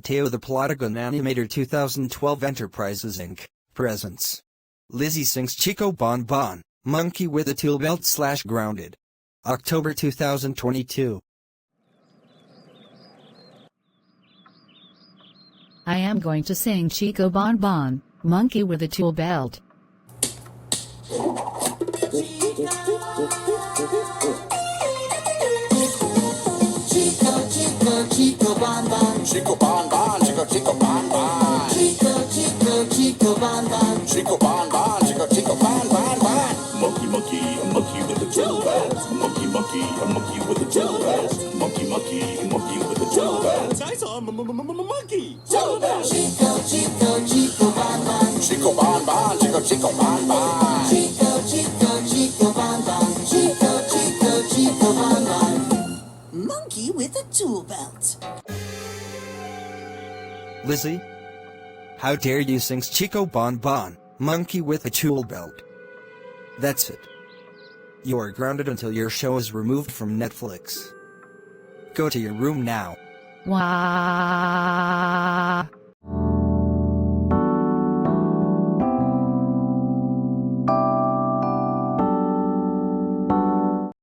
Teo the Plotagon Animator 2012 Enterprises Inc. Presents. Lizzie sings Chico Bon Bon, Monkey with a Tool Belt / Grounded. October 2022. I am going to sing Chico Bon Bon, Monkey with a Tool Belt. Chico Bon Bon, Chico Bon Bon, Chico Chico Bon Bon, Chico Bon Bon, Chico Bon Bon, Chico Bon Bon Bon. Monkey, monkey, a monkey with a tool belt. Monkey, monkey, a monkey with a tool belt. Monkey, monkey, a monkey with a tool belt. I saw a monkey. Tool belt. Chico Bon Bon, Chico Bon Bon, Chico Bon Bon. Chico Bon Bon, Chico Bon Bon, monkey with a tool belt. Lizzie? How dare you sing Chico Bon Bon, Monkey with a Tool Belt? That's it. You are grounded until your show is removed from Netflix. Go to your room now. Wow.